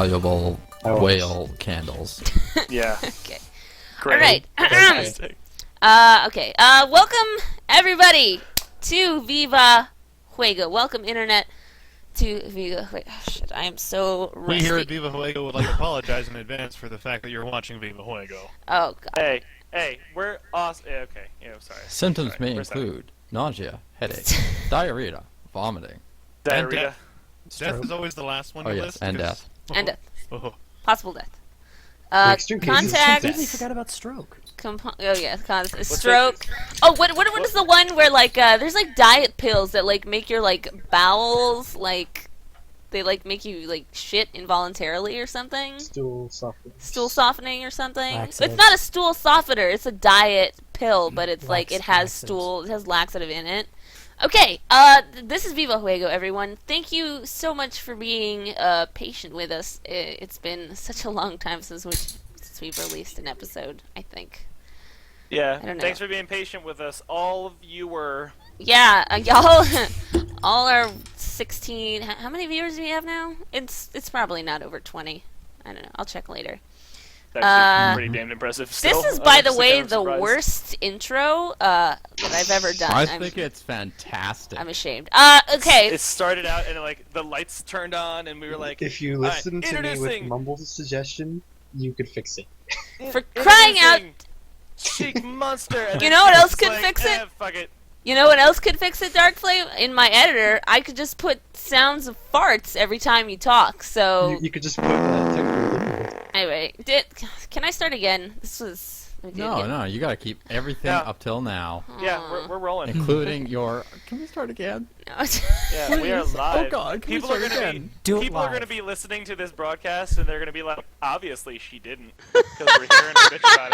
valuable whale candles. Yeah. Okay. Great. Alright. Okay. Welcome, everybody, to Viva Juego. Welcome, Internet, to Viva Juego. Oh, shit, I am so rusty. We here at Viva Juego would like to apologize in advance for the fact that you're watching Viva Juego. Oh, God. Hey, we're awesome. Yeah, okay. Yeah, I'm sorry. Symptoms Sorry. may include nausea, headache, diarrhea, vomiting. Diarrhea. Death is always the last one Oh you yes, list. and 'cause- death. And death. Oh. Possible death. extreme cases of Contact. death. Completely forgot about stroke. Oh yeah, stroke. Oh, what is the one where like there's like diet pills that like make your like bowels like they like make you like shit involuntarily or something? Stool softening. Stool softening or something? Laxative. It's not a stool softener, it's a diet pill, but it's like it has Laxatives. stool, it has laxative in it. Okay, this is Viva Juego, everyone. Thank you so much for being patient with us. It's been such a long time since we've released an episode, I think. Yeah. I don't know. Thanks for being patient with us. All of you were. Yeah, y'all, all our 16. How many viewers do we have now? It's probably not over 20. I don't know. I'll check later. That's pretty damn impressive. This Still. is, by I'm the just way, kind of the surprised. worst intro that I've ever done. I think it's fantastic. I'm ashamed. Okay. It started out and like the lights turned on and we were like, If you "All right, listen to me with introducing- Mumble's suggestion, you could fix it. For crying out- introducing Cheek Monster. And You then know what she else was could like, fix it? Fuck it. You know what else could fix it, Darkflame? In my editor, I could just put sounds of farts every time you talk. So You could just put technically. anyway, can I start again? This was No, you gotta keep everything Yeah. up till now, Yeah, we're rolling. including your. Can we start again? No. Yeah, we are Please. live. Oh God, can we People are start gonna again? be Do it people are live. gonna be listening to this broadcast and they're gonna be like, obviously she didn't, because we're hearing a bitch about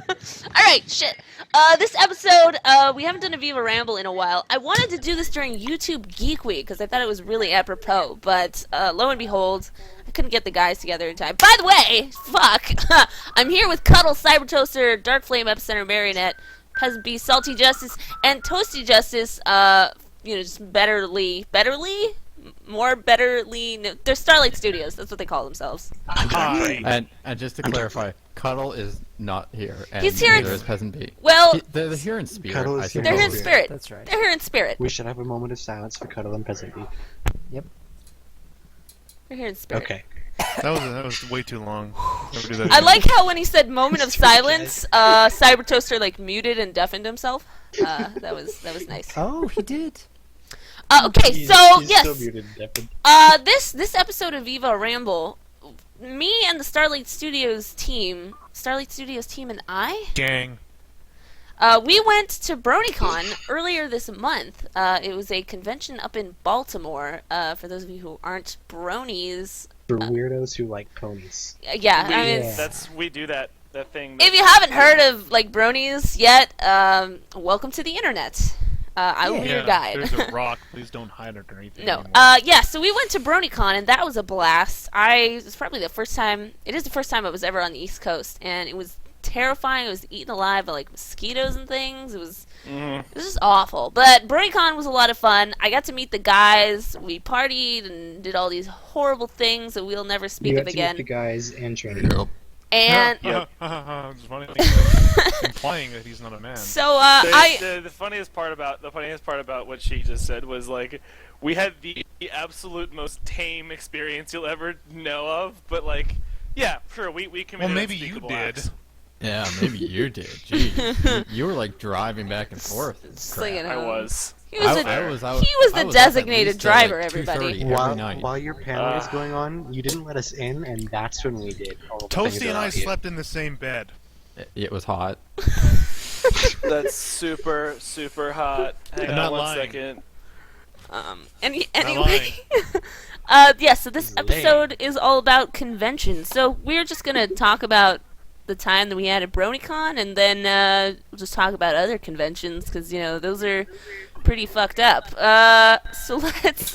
it. All right, shit. This episode, we haven't done a Viva Ramble in a while. I wanted to do this during YouTube Geek Week because I thought it was really apropos, but lo and behold, I couldn't get the guys together in time. By the way, fuck, I'm here with Cuddle, Cyber Toaster, Darkflame, Epicenter, Marionette, Peasant Beast, Salty Justice, and Toasty Justice. Just more betterly. No, they're Starlight Studios. That's what they call themselves. Hi. And just to clarify, Cuddle is not here, and He's here in- neither is Peasant Bee. Well, They're here in spirit. Cuddle I is here they're here in suppose. spirit. That's right. They're here in spirit. We should have a moment of silence for Cuddle and Peasant Bee. They're here in spirit. Okay. That was way too long. Never do that I again. like how when he said "moment of silence," Cyber Toaster like muted and deafened himself. That was nice. Oh, he did. Okay, He's so still yes, muted, Devin. this episode of Viva Ramble, me and the Starlight Studios team, and I, Gang. we went to BRONYCON earlier this month. It was a convention up in Baltimore. For those of you who aren't bronies, For weirdos who like ponies. yeah, I mean. Yeah. We do that thing. If you haven't heard of like bronies yet, welcome to the internet. I will be your guide. There's a rock. Please don't hide it or anything. No, anymore. yeah. So we went to BRONYCON and that was a blast. It's probably the first time. It is the first time I was ever on the East Coast, and it was terrifying. I was eaten alive by like mosquitoes and things. It was just awful. But BRONYCON was a lot of fun. I got to meet the guys. We partied and did all these horrible things that we'll never speak You of got to again. meet the guys and training. Yep. And It's funny. Implying that he's not a man. so The funniest part about what she just said was like, we had the absolute most tame experience you'll ever know of, but like, yeah, sure, we committed Well, maybe you unspeakable did. acts. Yeah, maybe you did. Jeez, you were like driving back and forth. and slinging crap. it. I was. he was I the was the I was up designated at least driver, at, like, everybody. 2:30 every night. While your panel was going on, you didn't let us in, and that's when we did all the things Toasty and I around you. slept in the same bed. It was hot. That's super, super hot. Hang I'm on not one lying. second. Anyway, yeah. So this episode is all about conventions. So we're just gonna talk about the time that we had at BRONYCON, and then we'll just talk about other conventions because those are pretty fucked up. So let's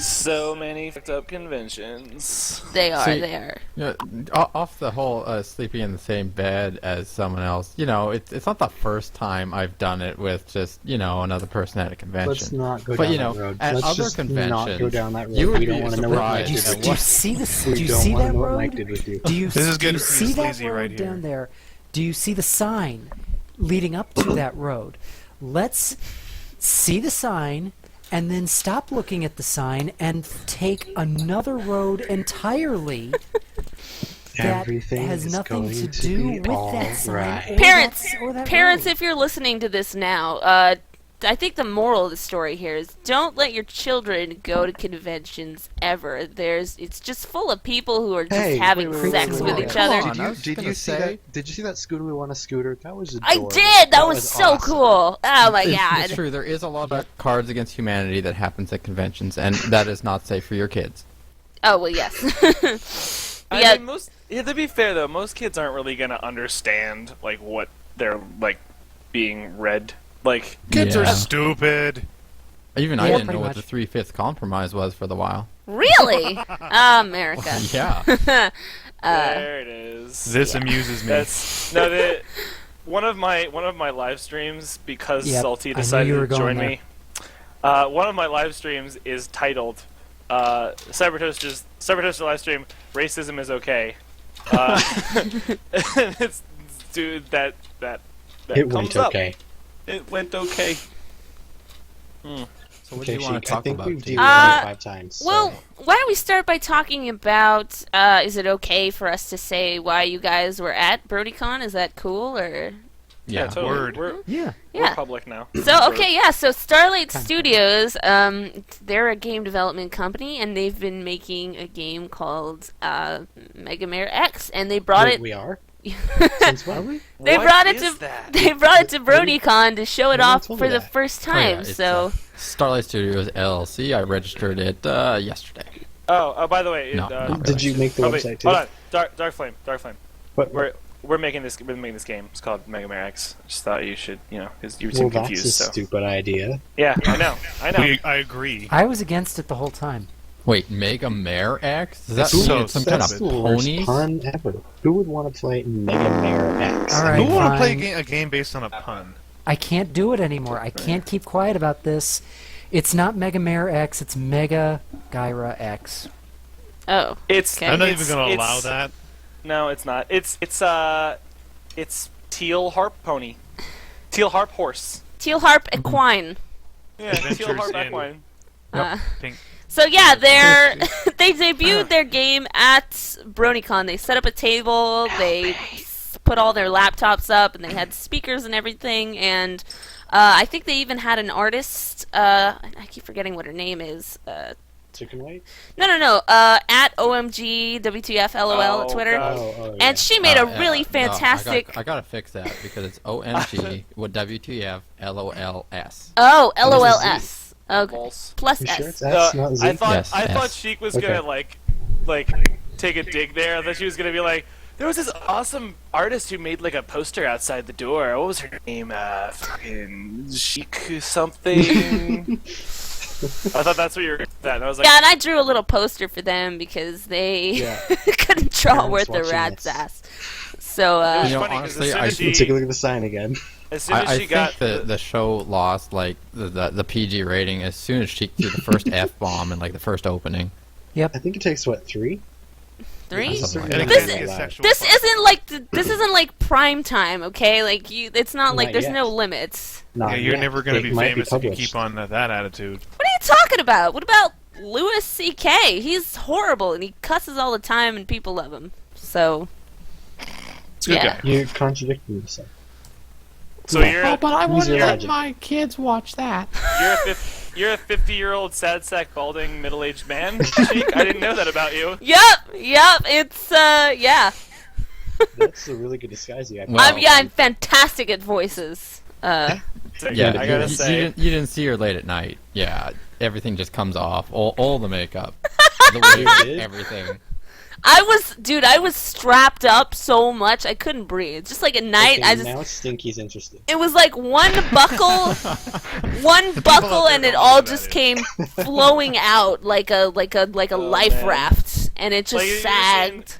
So many fucked up conventions. They are. See, They are. You know, off the whole sleeping in the same bed as someone else, you know, it's not the first time I've done it with just, you know, another person at a convention. Let's not go But down you know, that road. at Let's other just conventions, not go down that road. you would We be don't want to know what Mike surprised did. at Do you what- see this? We Do you don't see want to that know what road? Mike did with you. Do you, This is do you getting see that sleazy road right here. down there? Do you see the sign leading up to that road? Let's see the sign and then stop looking at the sign and take another road entirely that Everything has is nothing going to to do be with all that sign. right. or Parents, that- or that parents, road. if you're listening to this now, I think the moral of the story here is don't let your children go to conventions ever. It's just full of people who are just Hey, having wait, sex wait, with wait. each Come other. on. I was Did gonna you see say- that? Did you see that Scooter We Want a Scooter? That was I adorable. did. That was so awesome. cool. Oh my It's god. true. There is a lot of Cards Against Humanity that happens at conventions, and that is not safe for your kids. Oh well, yes. I Yeah. mean, to be fair though, most kids aren't really gonna understand like what they're like being read. Like, Kids are Yeah. stupid. Even I Yeah, didn't know pretty what much. the 3/5 compromise was for the while. Really? America. Yeah. there it is. This amuses me. That's no. One of my live streams, because Yep, Salty I knew decided you were to join going me. One of my live streams is titled Cybertoaster's live stream. Racism is okay. It's dude that It comes went up. okay. It went okay. So what Okay, do you want Sheik, to I talk think about? we've Dean? dealt with it 5 times. So. Well, why don't we start by talking about, is it okay for us to say why you guys were at BRONYCON? Is that cool, or? Yeah. totally. Word. We're Yeah. Yeah. public now. So, okay, yeah, so Starlight Studios, they're a game development company, and they've been making a game called, Megamix, and they brought Wait, it... we are? Since when? Are we? They What brought it is to that? they brought it to BRONYCON to show it No one off told for me the that. first Oh, time. yeah, it's, so Starlight Studios LLC. I registered it yesterday. Oh, by the way, No, not Did you make the probably- website too? hold on, Darkflame. What- We're making this game. It's called Meg America. Just thought you should, because you well, seem that's confused. a So stupid idea. yeah, I know. I agree. I was against it the whole time. Wait, Mega Mare X? Does that It's mean so it's some kind of That's the worst ponies? pun ever. Who would want to play Mega Mare X? All right. Who want to play fine. a game based on a pun? I can't do it anymore. I can't keep quiet about this. It's not Mega Mare X, it's Mega Gyra X. oh, It's. Okay. I'm not it's- even going to it's- allow that. No, it's not. It's Teal Harp Pony, Teal Harp Horse. Teal Harp Equine. Yeah, Teal Adventures Harp in- Equine. Pink. So yeah, they debuted their game at BRONYCON. They set up a table, they put all their laptops up, and they had speakers and everything. And I think they even had an artist. I keep forgetting what her name is. Chicken White? No. At OMG WTF LOL Oh, at Twitter. God. Oh, And she made a Yeah, really no, fantastic. I gotta fix that because it's OMG with WTF LOLS. Oh, What is LOLS. Okay. Balls. Plus You sure S. that's not Z? I thought Yes, I yes. thought Sheik was Okay. gonna like take a dig there. I thought she was gonna be like, there was this awesome artist who made like a poster outside the door. What was her name? Fucking Sheik something. I thought that's what you were. That and I was like, Yeah, and I drew a little poster for them because they Yeah. couldn't draw Parents worth the watching rat's this. ass. So, it was You know, funny 'cause honestly, as soon I- as she, Take a look at the sign again. as soon as I she think got the show lost like the PG rating as soon as she threw the first F bomb in like the first opening. I think it takes, what, 3? 3? Something like And it that. This can be a is- sexual This pun. isn't like prime time, okay? Like it's not like Not there's yet. no limits. Not Yeah, you're yet. never going to It be might famous if you published. keep on that attitude. What are you talking about? What about Louis C.K.? He's horrible and he cusses all the time and people love him. So, It's a good Yeah. guy. You're contradicting yourself. so you're Oh, but I Use want to your let logic. my kids watch that. you're a 50-year-old sad sack balding middle-aged man. Sheik, I didn't know that about you. yep. It's yeah. That's a really good disguise you have. Well, I'm fantastic at voices. So, Yeah, I gotta you, say. you didn't see her late at night. Yeah, everything just comes off. All the makeup, the wig, did? everything. I was strapped up so much I couldn't breathe. Just like at night, Okay, I just. now Stinky's interested. It was like one buckle, and it all just came flowing out like a life man. raft, and it just Like, sagged.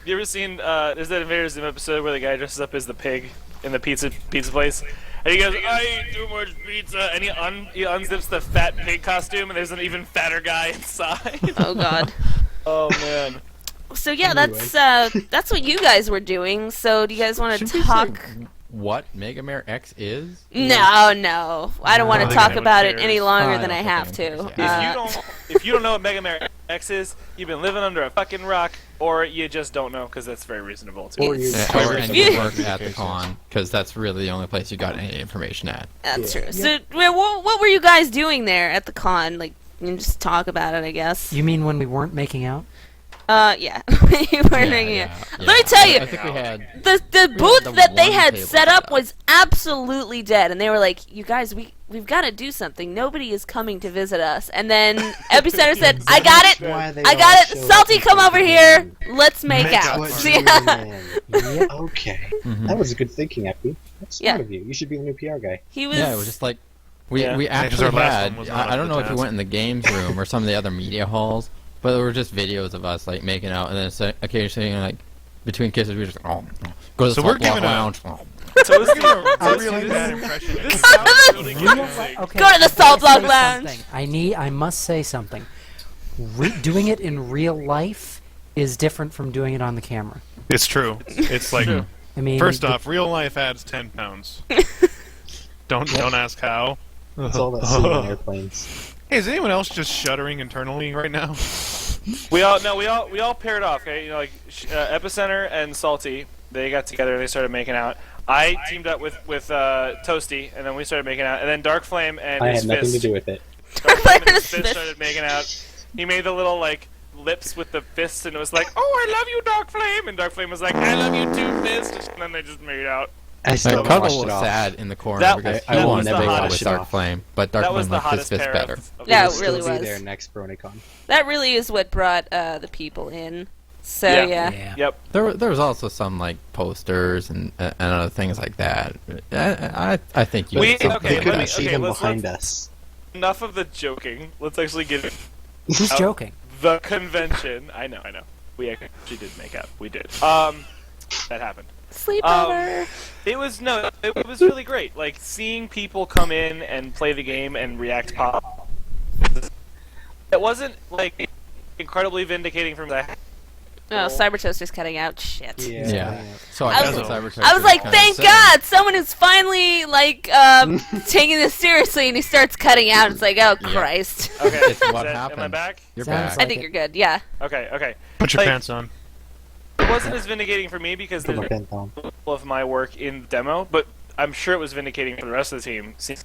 You ever seen there's that Invader Zim episode where the guy dresses up as the pig in the pizza place? And he goes, I eat too much pizza, and he unzips the fat pig costume, and there's an even fatter guy inside. Oh God. Oh man. So yeah, that's what you guys were doing. So do you guys want to Should we talk? say what Megamare X is? No, I don't want I to don't talk think about it anyone any cares. longer I than don't I think have anyone to. cares, If you don't know what Megamare X is, you've been living under a fucking rock, or you just don't know, because that's very reasonable too. Or you Or If and you- you work at the con, because that's really the only place you got any information at. That's Yeah. true. So what were you guys doing there at the con? Like, you can just talk about it, I guess. You mean when we weren't making out? Yeah. You were doing it. Let me tell you, I think we had. the booth the that they one had table set set up up. was absolutely dead, and they were like, "You guys, we've got to do something. Nobody is coming to visit us." And then Epicenter said, "I got it. Why they I all got it. show Salty, up come over here. Let's make Make out." out. Yeah. Yeah, okay. Mhm. That was a good thinking, Epi. That's Yeah. smart of you. You should be the new PR guy. He was. Yeah, it was just like we Yeah. we Yeah, 'cause actually our last had. one was not I up don't to know if you task. went in the games room or some of the other media halls, but there were just videos of us like making out, and then occasionally like between kisses we were just go to the So we're salt block giving a- lounge. Toasty, A really bad impression. this sounds really Real convincing. okay, Go to the I Salt gotta Block say Lounge. something. I must say something. Doing it in real life is different from doing it on the camera. It's true. It's like, True. I mean, first off, real life adds 10 pounds. Don't ask how. It's all that seeing on airplanes. Hey, is anyone else just shuddering internally right now? We all paired off. Okay, you know, like Epicenter and Salty, they got together and they started making out. I teamed up with Toasty, and then we started making out. And then Darkflame and I his had nothing fist. to do with it. Darkflame and his His fist fist. started making out. He made the little like lips with the fists, and it was like, "Oh, I love you, Darkflame," and Darkflame was like, "I love you too, fist," and then they just made out. I still Like, haven't Cuddle watched was it off. sad in the corner That- because I he will wanted to never make out watch with it off. Dark Flame, but That was Darkflame the liked his hottest fist pair better. of Yeah, We'll it still really be was. there next BRONYCON. That really is what brought the people in. So Yeah. yeah. Yep. There was also some like posters and other things like that. I think you. We- did something okay, They like let couldn't me- that. see okay, them let's- behind us. Enough of the joking. Let's actually get it. who's Oh. joking? The convention. I know. We actually did make out. We did. That happened. Sleepover. It was really great. Like seeing people come in and play the game and react pop. It wasn't like incredibly vindicating from that. Oh, Cyber Toaster's cutting out. Shit. Yeah. So I guess was- Cyber I was like, kinda thank said- God, someone is finally like taking this seriously, and he starts cutting out. It's like, oh Christ. Okay. It's is what that- Am I happened. back? You're Sounds back. I like think it. you're good. Yeah. Okay. Put your Like- pants on. It wasn't as vindicating for me because Put there's my a pen down. little of my work in the demo, but I'm sure it was vindicating for the rest of the team. See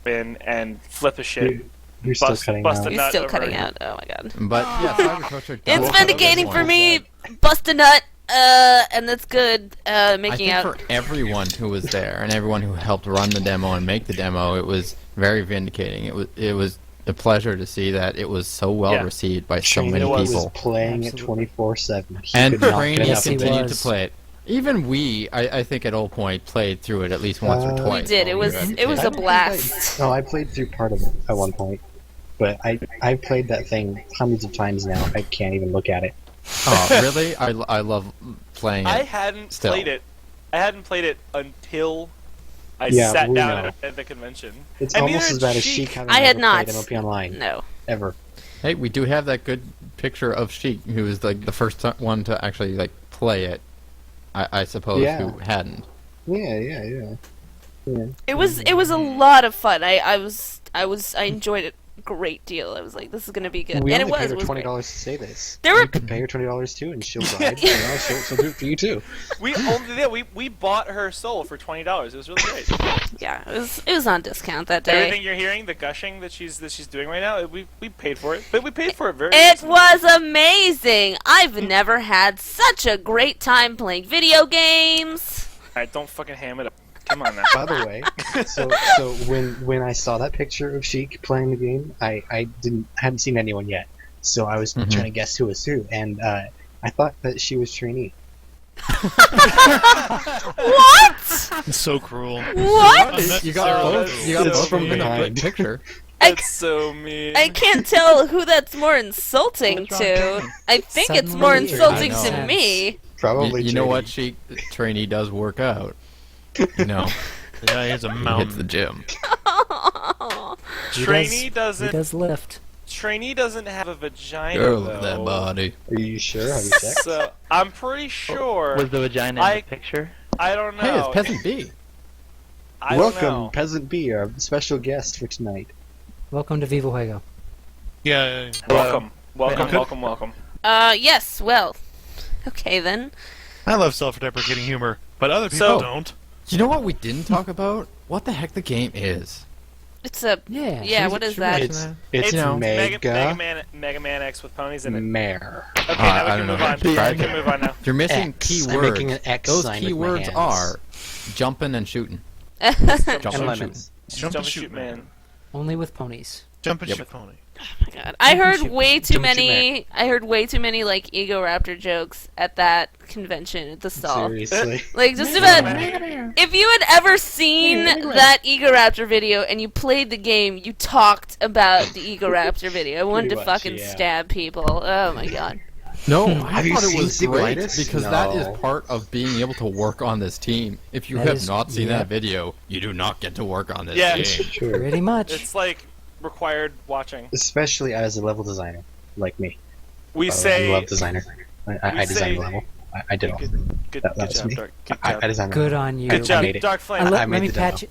in and flip a shit. You're still Bust- cutting bust out. a He's nut still over cutting it. out. Oh my God. But yeah, Cyber Toaster. does It's have vindicating this for one. me. Bust a nut. And that's good. I Making think out. for everyone who was there and everyone who helped run the demo and make the demo, it was very vindicating. It was a pleasure to see that it was so well Yeah. received by so Shane many was people. playing it Absolutely. 24/7. He And could not Trainee get Yes, enough he of it. continued to was. play it. Even we, I think at old point, played through it at least once or We twice. We did. It while was. were at It was the a table. blast. No, I played through part of it at one point, but I played that thing hundreds of times now. I can't even look at it. Oh, really? I love playing it. I hadn't Still. played it. I hadn't played it until I Yeah, sat we down know. at the convention. It's And almost neither as bad as Sheik- Sheik having I had never played not. MLP Online No. ever. Hey, we do have that good picture of Sheik, who was like the first one to actually like play it. I suppose Yeah. who hadn't. Yeah. It was. It was a lot of fun. I enjoyed it a great deal. I was like, this is gonna be good, We and only it was. paid her It was great. $20 to say this. There were- You could pay her $20 too, and she'll ride. You know, she'll do it for you too. We bought her soul for $20. It was really great. Yeah, it was on discount that day. Everything you're hearing, the gushing that she's doing right now, we paid for it. But we paid for it very. It reasonably. was amazing. I've never had such a great time playing video games. All right, don't fucking ham it up. Come on now. By the way, so when I saw that picture of Sheik playing the game, I hadn't seen anyone yet, so I was Mhm. trying to guess who was who, and I thought that she was trainee. What? It's so cruel. What? You got both. You got It's both from from the behind. picture. That's so mean. I can't tell who that's more insulting to. I think it's more Suddenly it insulting makes to sense. me. Probably. You know what? trainee. Trainee does work out. You know, The guy has a he hits mountain. the gym. Trainee He doesn't. does lift. Trainee doesn't have a vagina Girl though. with that body. Are you sure? Have you checked? So I'm pretty sure. Was the vagina in the picture? I don't know. Hey, it's Peasant B. I don't Welcome, know. Peasant B, our special guest for tonight. Welcome to Viva Juego. Yeah. Welcome. Yes, well. Okay then. I love self-deprecating humor, but other people So- don't. You know what we didn't talk about? What the heck the game is? It's a Yeah. yeah. Should What we- is should we that? mention It's You know, Mega Man X with ponies in it. Mare. Okay, now I we can don't move know. on. Describe We can it. move on now. You're missing X. I'm keywords. making an X Those sign with my keywords hands. are jumping and shooting. And Jumping and lemons. Jump and shoot, man. Only with ponies. Jump and Yep. shoot pony. God. I heard Championship. way too Jump, jump, many. I heard way too many like Ego Raptor jokes at that convention at the stall. Seriously. Like just about. If you had ever seen that Ego Raptor video and you played the game, you talked about the Ego Raptor video. I wanted to Pretty much, fucking yeah. stab people. Oh my god. No, I Have you thought it seen was great Sequelitis? because that is No. part of being able to work on this team. If you That have is- not seen yeah. that video, you do not get to work on this Yeah. game. Sure. Pretty much. It's like required watching. Especially as a level designer, like me. We I'm a say level designer. I designed the level. I did all. good That was job, me. Dark. Good I job. designed the Good level. on you. Good job, made it. Dark Flame. Let made me the pat demo. you.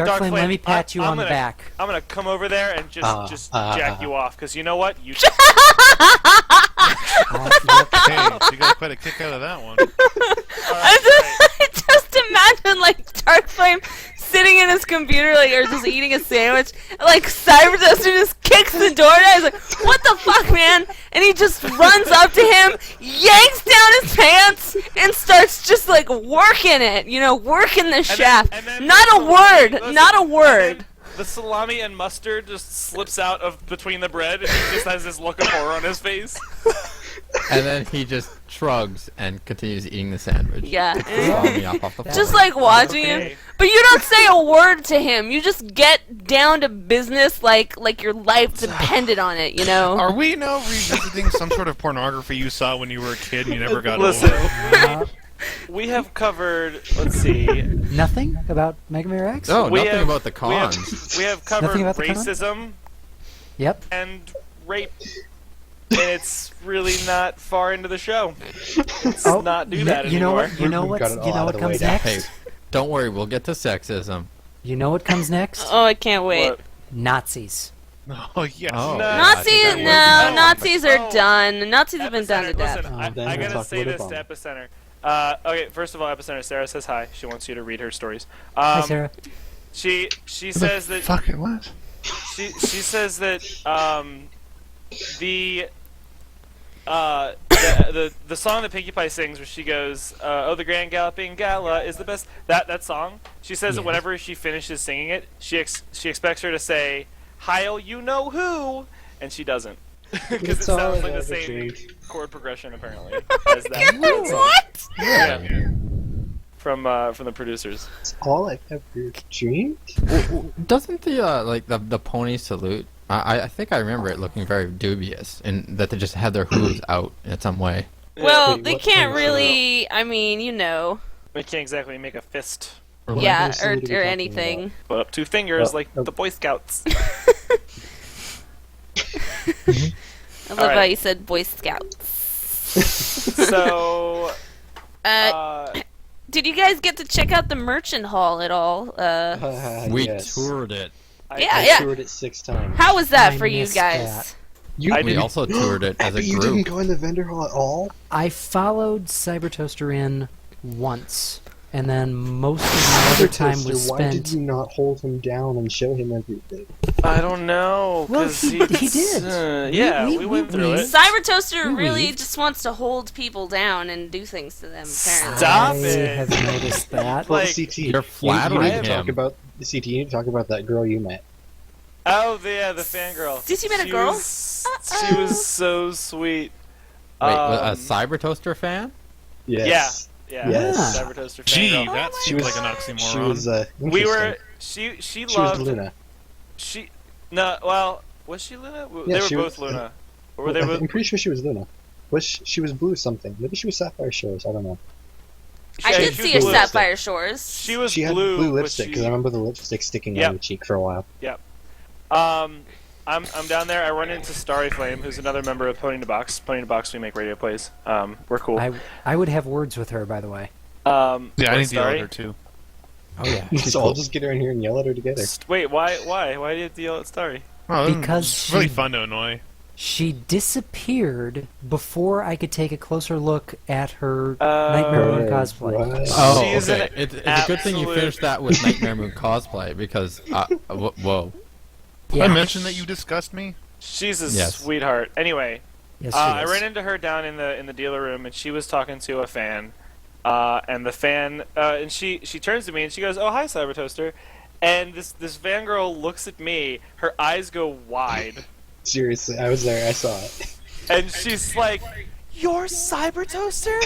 Darkflame, let me pat you I'm on the gonna- back. I'm gonna come over there and just jack you off, because you know what? You just Hey, you got quite a kick out of that one. I just imagine like Darkflame sitting in his computer, like, or just eating a sandwich, and, like Cyber Toaster just kicks the door down. He's like, "What the fuck, man?" And he just runs up to him, yanks down his pants, and starts just like working it. You know, working the shaft. and then Not a word. listen, Not a and word. then the salami and mustard just slips out of between the bread, and he just has this look of horror on his face. And then he just shrugs and continues eating the sandwich. Yeah. Salami off the Just floor. like watching him, Okay. but you don't say a word to him. You just get down to business, like your life depended on it. You know. Are we now revisiting some sort of pornography you saw when you were a kid and you never got Listen, over? we have covered. Let's see. Nothing about Mega Man X? Oh, We nothing have- about the cons. We have covered Nothing about the con? racism Yep. and rape, and it's really not far into the show. Let's not do that you know anymore. what? You know We've what? got it all You know out what of the way comes now. next? Hey, don't worry, we'll get to sexism. You know what comes next? Oh, I can't wait. What? Nazis. Oh, yes. Oh, No. yeah, I Nazis, think that no, was- Nazis are Oh. done. Nazis have been done to Epicenter, death. listen, I then we'll gotta talk say about this to it. Epicenter. Okay, first of all, Epicenter, Sarah says hi. She wants you to read her stories. Hi, Sarah. She says that Fuck it, what? she says that the the song that Pinkie Pie sings, where she goes, "Oh, the Grand Galloping Gala is the best." That song. She says that Yeah. whenever she finishes singing it, she expects her to say, "Heil, you know who," and she doesn't, because it It's all sounds like the I've same dreamed. chord progression apparently as that song. What? Yeah. From the producers. It's all I've ever dreamed. Doesn't the like the pony salute? I think I remember it looking very dubious, and that they just had their hooves out in some way. Well, Wait, they what can't kind of really. I mean, you know. They can't exactly make a fist, What Yeah, kind of or salute are we talking anything. but up two fingers like oh. the Boy Scouts. I love how Alright. you said Boy Scouts. So, Did you guys get to check out the merchant hall at all? about? We Yes. toured it. Yeah, I yeah. toured it 6 times. How was that I for you missed guys? that. You, I We didn't- also toured it as a but you didn't group. go in the vendor hall at all? I followed Cyber Toaster in once, and then most of my other time was Why did spent. you not hold him down and show him everything? I don't know. Well, 'cause he did. Yeah, We- we we- went through we- it. Cyber Toaster We really weaved. just wants to hold people down and do things to them, apparently. Stop I it. have noticed that. Well, Like, CT, you're you flattering need to talk him. about CT. You need to talk about that girl you met. Oh, the fangirl. Did you meet a She girl? She was so sweet. Wait, a Cyber Toaster fan? Yes. Yeah. Yes. Cyber Toaster Gee, Fangirl. that She seems was like an oxymoron. She was We were. interesting. She She loved. was Luna. She. No. Well, was she Luna? Yeah, They were she both was- Luna. Or were they both? I'm pretty sure she was Luna. She was blue something. Maybe she was Sapphire Shores. I don't know. I Yeah, did she see was her blue. Sapphire Shores. She was She had blue, blue but lipstick she- because I remember the lipstick sticking Yep. on the cheek for a while. I'm down there. I run into Starry Flame, who's another member of Pony in the Box. Pony in the Box, we make radio plays. We're cool. I would have words with her, by the way. Yeah, I need to yell at Starry? her too. Oh yeah. So I'll just get her in here and yell at her together. Wait, why? Why do you have to yell at Starry? Oh, Because it's really she- fun to annoy. She disappeared before I could take a closer look at her Nightmare Moon cosplay. What? Oh, She is okay. an It's a good thing you absolute- finished that with Nightmare Moon cosplay because, whoa. Yeah. I mentioned that you disgust me. She's a Yes. sweetheart. Anyway, Yes, she I is. ran into her down in the dealer room, and she was talking to a fan. And the fan, and she turns to me and she goes, "Oh, hi, Cyber Toaster." And this fangirl looks at me. Her eyes go wide. Seriously, I was there. I saw it. And she's like, "You're Cyber Toaster?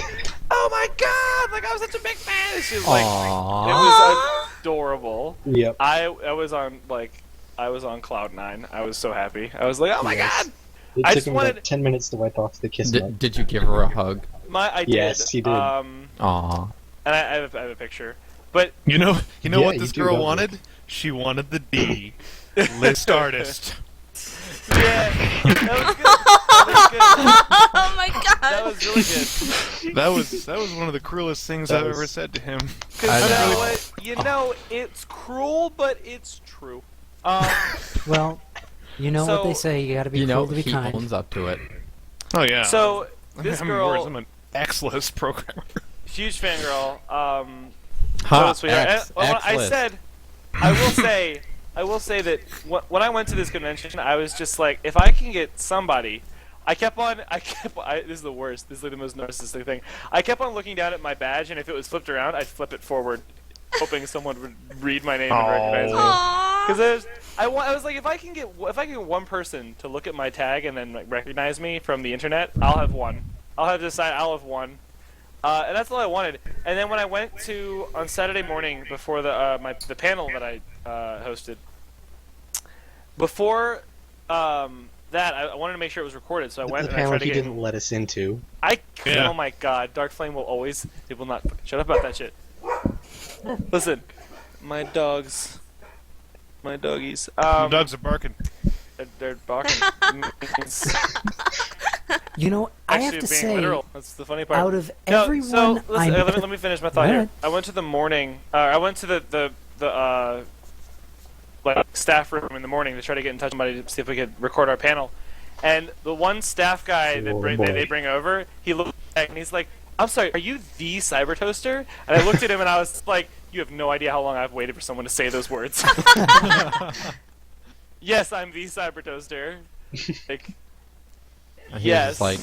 Oh my god! Like I was such a big fan." And she was like, Aww. it was adorable. Yep. I was on cloud nine. I was so happy. I was like, "Oh my Yes. god!" It I took just me wanted- like 10 minutes to wipe off the kiss mark. Did you give her a hug? I Yes, did. he did. Aww. And I have a picture. But You know Yeah, what you this do, girl don't you? wanted? She wanted the D. List artist. yeah, that was good. Oh my That god. was really good. That was one of the cruelest things That I've was- ever said to him. I know. What? You know, it's cruel, but it's true. Well, you know what they So- say. You got to be You cruel know, to be he kind. owns up to it. Oh yeah. So I'm this having words. girl, I'm an X-list programmer. huge fangirl. Ha, So sweetheart. X, And, X I list. said, I will say that when I went to this convention, I was just like, if I can get somebody. This is the worst. This is like the most narcissistic thing. I kept on looking down at my badge, and if it was flipped around, I'd flip it forward, hoping someone would read my name and recognize me. Aww. Because I was like, if I can get one person to look at my tag and then like, recognize me from the internet, I'll have one. I'll have one. And that's all I wanted. And then when I went to on Saturday morning before the panel that I hosted, before that I wanted to make sure it was recorded, so I went The and I panel tried to he get. didn't let us into. Yeah. Oh my God, Darkflame will always. It will not. Shut up about that shit. Listen, my doggies. Dogs are barking. They're barking. You know, I Actually, have to being say, literal. That's the funny part. out of No, everyone, so listen, I met let me finish my thought Go here. ahead. I went to the morning. I went to the like staff room in the morning to try to get in touch with somebody to see if we could record our panel. And the one staff guy Oh, that boy. they bring over, he looked back and he's like, "I'm sorry, are you the Cyber Toaster?" And I looked at him and I was like, "You have no idea how long I've waited for someone to say those words." Yes, I'm the Cyber Toaster. Like, And yes. He's like,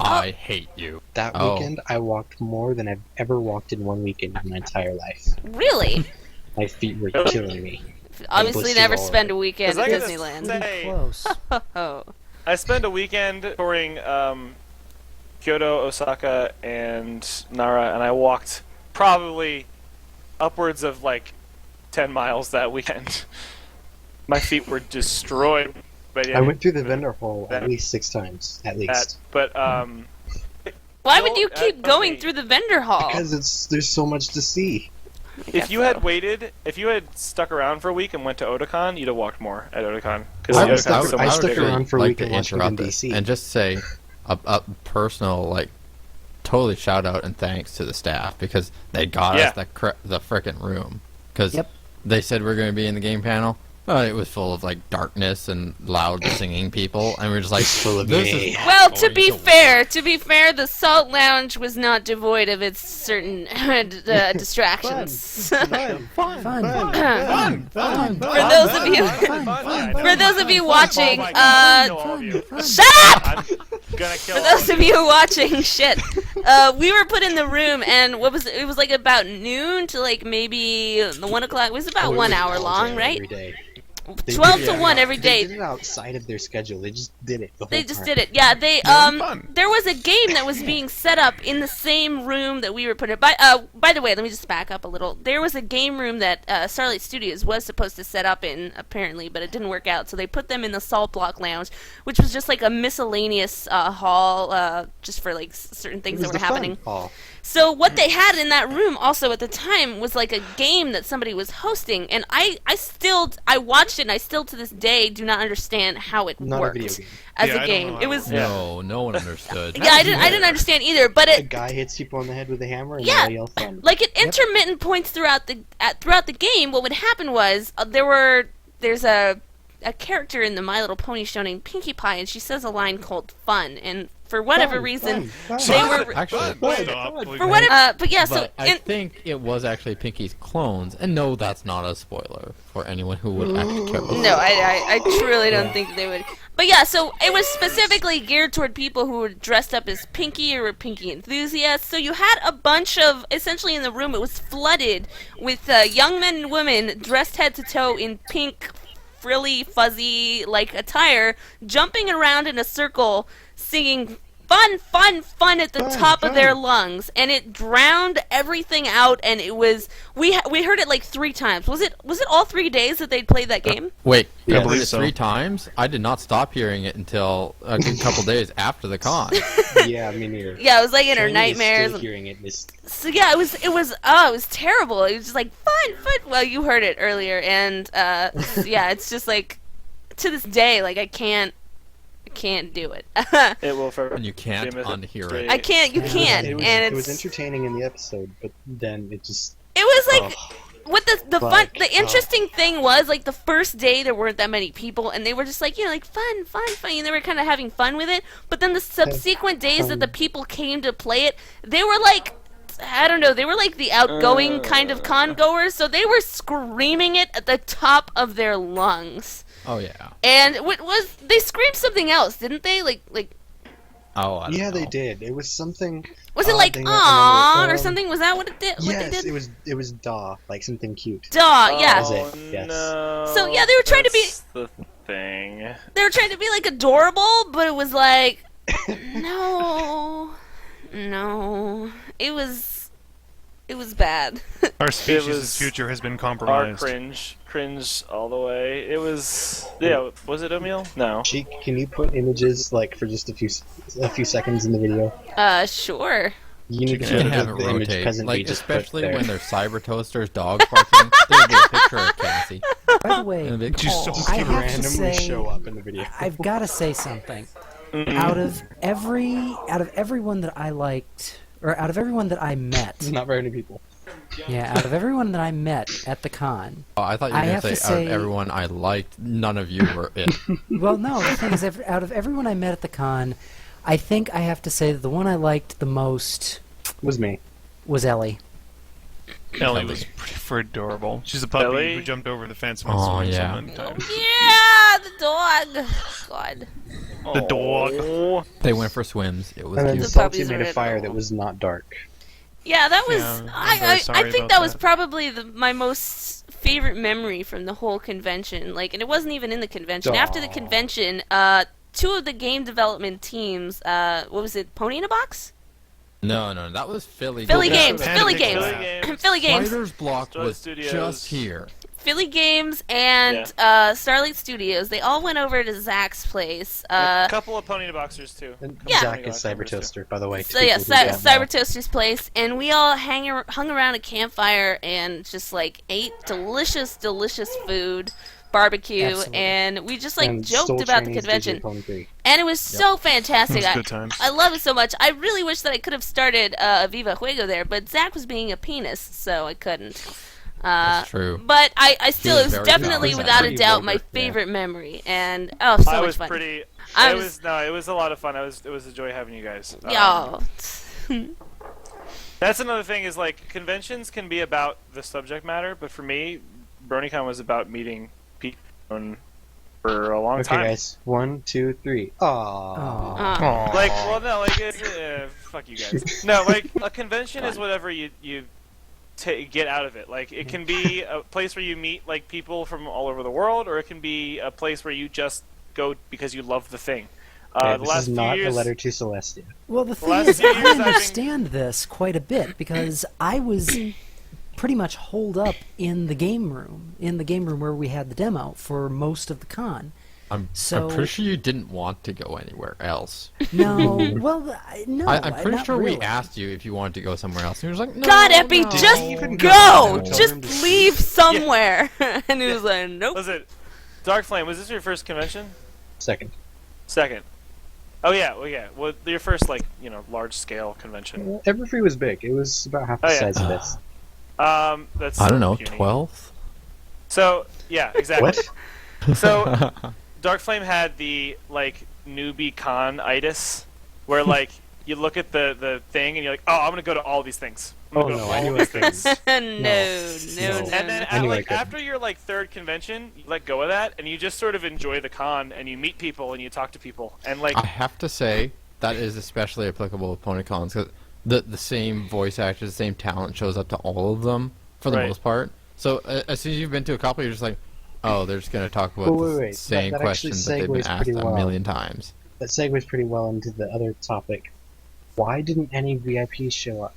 I hate you. That Oh. weekend, I walked more than I've ever walked in one weekend in my entire life. Really? My feet were killing me. Obviously, blisters never all spend a weekend 'Cause I at gotta Disneyland. say- close. Oh. I spent a weekend touring Kyoto, Osaka, and Nara, and I walked probably upwards of like 10 miles that weekend. My feet were destroyed. But I went through the vendor hall at least 6 times, at least. But Why would you Well, keep going okay. through the vendor hall? Because there's so much to see. if you had waited, if you had stuck around for a week and went to Otakon, you'd have walked more at Otakon. I Otakon's was stuck- so I much stuck bigger. around for a like week to in Washington, interrupt it D.C. and just say a personal totally shout out and thanks to the staff because they got Yeah. us the frickin' room because Yep. they said we're going to be in the game panel. But it was full of darkness and loud singing people, and we're just like, Full of this me. is not Well, to going be work." fair, the Salt Lounge was not devoid of its certain distractions. Fun. For those of you, for those of you watching, Oh my God, I know all of you. shut up! I'm gonna kill For all those of of you watching, shit, we were put in the room, and it was like about noon to maybe the 1 o'clock. It was about 1 hour long, right? Every day. They 12 did to it 1 out- every day. They did it outside of their schedule. They just did it the whole They just time. did it. Yeah, they fun. there was a game that was being set up in the same room that we were putting. By the way, let me just back up a little. There was a game room that Starlight Studios was supposed to set up in apparently, but it didn't work out. So they put them in the Salt Block Lounge, which was just like a miscellaneous hall, just for like certain things that were happening. Hall. So what they had in that room also at the time was like a game that somebody was hosting, and I watched it, and I still to this day do not understand how it Not a worked video game. as Yeah, a I don't game. know how It it was No, no one understood. yeah, I didn't understand either, but A it guy hits people on the head with a hammer and Yeah. they yell fun. like at intermittent points throughout the game, what would happen was there's a character in the My Little Pony show named Pinkie Pie, and she says a line called "fun," and for whatever Fun, reason fun, they fun. were. Actually, Stop. For whatever, but yeah, so but I think it was actually Pinky's clones, and no, that's not a spoiler for anyone who would actually care. no, I truly don't think they would. But yeah, so it was specifically geared toward people who were dressed up as Pinky or were Pinky enthusiasts. So you had a bunch of, essentially in the room, it was flooded with young men and women dressed head to toe in pink, frilly, fuzzy, like attire, jumping around in a circle, singing fun, fun, fun at the Fun, top of their fun. lungs, and it drowned everything out. And it was we heard it like 3 times. Was it all 3 days that they'd played that game? Wait, Yeah, I I believe believe it so. 3 times? I did not stop hearing it until a good couple days after the con. Yeah, me neither. Yeah, it was like in her Shane is nightmares. Still hearing it. This So yeah, it was terrible. It was just like fun. Well, you heard it earlier, and yeah, it's just like to this day, like I can't do it. It will forever. And you can't Jim is unhear straight. it. I can't. You can't. It was, and it was it's entertaining in the episode, but then it just. it was like Oh. what the fun Like, the interesting thing was like the first day there weren't that many people, and they were just like like fun, and they were kind of having fun with it. But then the subsequent days that the people came to play it, they were like. I don't know. They were like the outgoing kind of con goers, so they were screaming it at the top of their lungs. Oh yeah. And they screamed something else, didn't they? Like Oh, I don't Yeah, know. they did. It was something. was it Oh, like dang it, "aww" remember. or something? Was that what it did? What Yes, they did? it was daw, like something cute. Duh, yeah. was it, yes. No, So, yeah, they were trying to be- that's the thing. They were trying to be like adorable, but it was like no. It was bad. Our species' was future has been Our compromised. cringe all the way. It was Was it Emil? No. Cheek, can you put images like for just a few seconds in the video? Sure. You need to You can put have it the image rotate, present like we just especially put there. when there's cyber toasters, dogs barking. There'll be a picture of Cassie. By the way, And a big Just so I have to randomly say, show up in the video. I've got to say something. Out of everyone that I liked, or out of everyone that I met, Not very many people. yeah, out of everyone that I met at the con, Oh, I thought you were I going have to to say, out of say- everyone I liked, none of you were it. well, no, the thing is, out of everyone I met at the con, I think I have to say that the one I liked the most Was me. was Ellie. Ellie was pretty adorable. She's a puppy Ellie? who jumped over the fence and Oh, swung yeah. so many times. Yeah, the dog. God. The dog. Oh, They went for swims. It was And then cute. The Salty puppies made are a fire that adorable. was not dark. Yeah, that was. Yeah, I'm very I sorry think about that was that. probably my most favorite memory from the whole convention. Like, and it wasn't even in the convention. After the Aw. convention, 2 of the game development teams, what was it, Pony in a Box? No, that was Philly. Philly Yeah, Games, Panda Philly Big Games, Philly Games. Philly Games, Spider's Block Starlight was Studios. just here. Philly Games, and Starlight Studios. They all went over to Zach's place. a couple of pony boxers too. And Yeah. Zach is Cyber Toaster, by the way. to So yeah, people who don't know. Cyber Toaster's place, and we all hung around a campfire and just like ate delicious food, barbecue, Absolutely. and we just like And joked stole about the Chinese convention, DJ Pony 3. and it was so fantastic. It was good times. I love it so much. I really wish that I could have started a Viva Juego there, but Zach was being a penis, so I couldn't. That's true. But I still, was it was very definitely nice. without a Pretty doubt my vulgar, yeah. favorite memory, and so I much was fun. pretty. I It was- was a lot of fun. It was a joy having you guys. Yeah. That's another thing is like conventions can be about the subject matter, but for me, BRONYCON was about meeting people for a long Okay, time. guys. 1, 2, 3. Aww. Aw. Like, well, no, like, fuck you guys. No, like a convention is whatever you get out of it. Like, it can be a place where you meet like people from all over the world, or it can be a place where you just go because you love the thing. The this last is few not years, a letter to Celestia. Well, the thing last is, few I years I've been- understand this quite a bit because I was pretty much holed up in the game room where we had the demo for most of the con. I'm So- pretty sure you didn't want to go anywhere else. No, well, no. I'm pretty not sure really. we asked you if you wanted to go somewhere else. And you were like, no, God, Epi, no. just couldn't go! go to the hotel room to Just leave somewhere. And he was like, nope. Was it Darkflame? Was this your first convention? Second. Second. Oh yeah, well your first large scale convention. Well, Everfree was big. It was about half the Oh, yeah. size of this. That's I don't know, puny. 12th? So yeah, exactly. What? So Darkflame had the newbie con-itis, where you look at the thing and you're like, oh, I'm gonna go to all these things. I'm gonna Oh go to no, I all knew I these couldn't. things. No. And then I knew I couldn't. after your third convention, you let go of that and you just sort of enjoy the con and you meet people and you talk to people and I have to say, that is especially applicable with PonyCons, because the same voice actors, the same talent shows up to all of them, for the Right. most part. So as soon as you've been to a couple, you're just like, oh, they're just going to talk about Well, the wait. same That actually questions that they've been segues asked pretty a well. million times. That segues pretty well into the other topic. Why didn't any VIPs show up?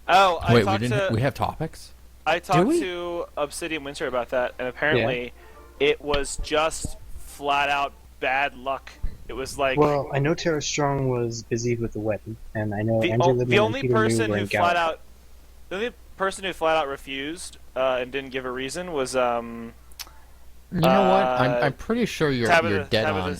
Oh, Wait, we have topics? I talked we? to Obsidian Winter about that, and apparently it was just flat out bad luck. It was like Well, I know Tara Strong was busy with the wedding, and I know the, Andrew o- Libman the and only Peter person New were who in flat Gallup. out the only person who flat out refused and didn't give a reason was You know what? I'm pretty sure you're Tabitha, dead Tabitha, on.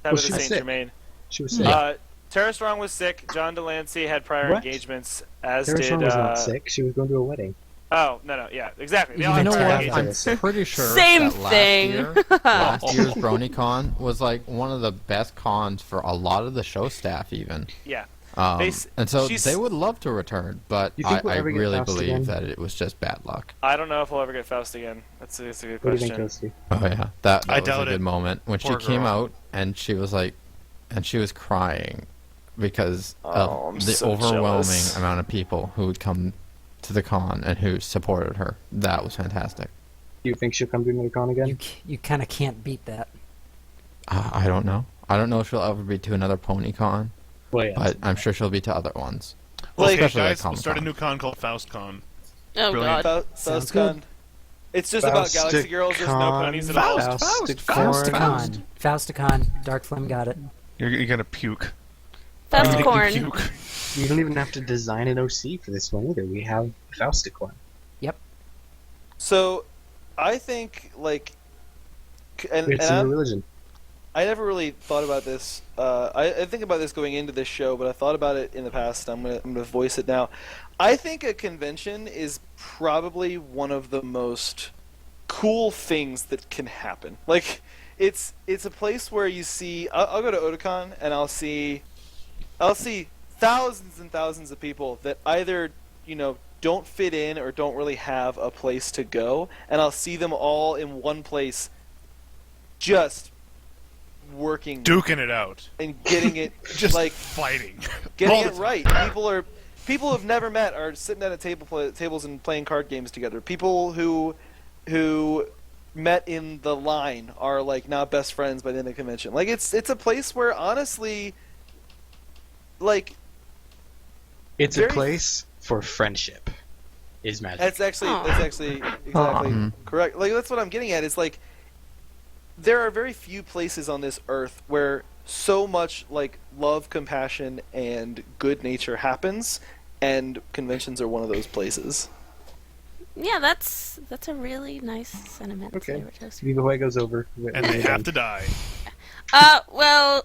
Tabitha she was St. sick. Germain. She was sick. Tara Strong was sick. John Delancey had prior What? engagements, as Tara did. Strong was not sick. She was going to a wedding. Oh no, yeah, exactly. They You all had know prior what? I'm engagements. pretty sure Same that last thing. year, last year's BRONYCON was one of the best cons for a lot of the show staff, even. Yeah. And so she's- they would love to return, but You think we'll I ever get really Faust believe again? that it was just bad luck. I don't know if we'll ever get Faust again. That's a good What do you question. think, Toasty? Oh yeah, that I was doubt a good it. moment when Poor she came girl. out and she was crying because Oh, of I'm the so overwhelming jealous. amount of people who would come to the con and who supported her. That was fantastic. Do you think she'll come to another con again? You kind of can't beat that. I don't know. I don't know if she'll ever be to another PonyCon, Well, yeah. but I'm sure she'll be to other ones. Okay, especially at guys, we'll start a Comic-Con. new con called FaustCon. Oh, Brilliant. God. Sounds good. FaustCon. It's just about Galaxy Girls. There's no ponies at all. Fausticon. Fausticon. Darkflame got it. You're gonna puke. You're gonna Faustcorn. puke. You don't even have to design an OC for this one either. We have Fausticorn. So, I think It's a new religion. I never really thought about this. I think about this going into this show, but I thought about it in the past. I'm gonna voice it now. I think a convention is probably one of the most cool things that can happen. It's a place where you see. I'll go to Otakon and I'll see thousands and thousands of people that either don't fit in or don't really have a place to go, and I'll see them all in one place, just working Duking it out. and getting it Just like fighting. getting All the it right. People who've never met are sitting at a tables and playing card games together. People who met in the line are now best friends by the end of the convention. It's a place where honestly, It's very- a place for friendship. Is magic. that's actually exactly Mhm. correct. That's what I'm getting at. Is there are very few places on this earth where so much love, compassion, and good nature happens, and conventions are one of those places. Yeah, that's a really nice sentiment. Okay. there, Toasty. Viva Huego's over. And they have to die. Well,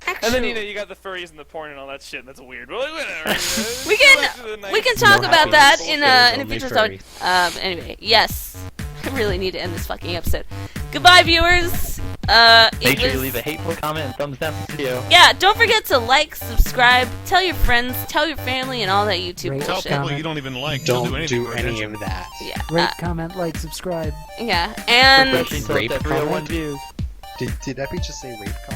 actually, And then you got the furries and the porn and all that shit. And that's weird. But whatever. we can talk No about that happiness. in There's a only future furry. episode. Anyway, yes, I really need to end this fucking episode. Goodbye, viewers. Make sure you leave a hateful comment and thumbs down for the video. Yeah, don't forget to like, subscribe, tell your friends, tell your family, and all that YouTube Rate, Tell bullshit. people you don't even like. Don't Don't do do anything. any of that. Yeah, Rate, comment, like, subscribe. yeah, and Refreshing Rape to 301 comment? views. Did Epi just say rape?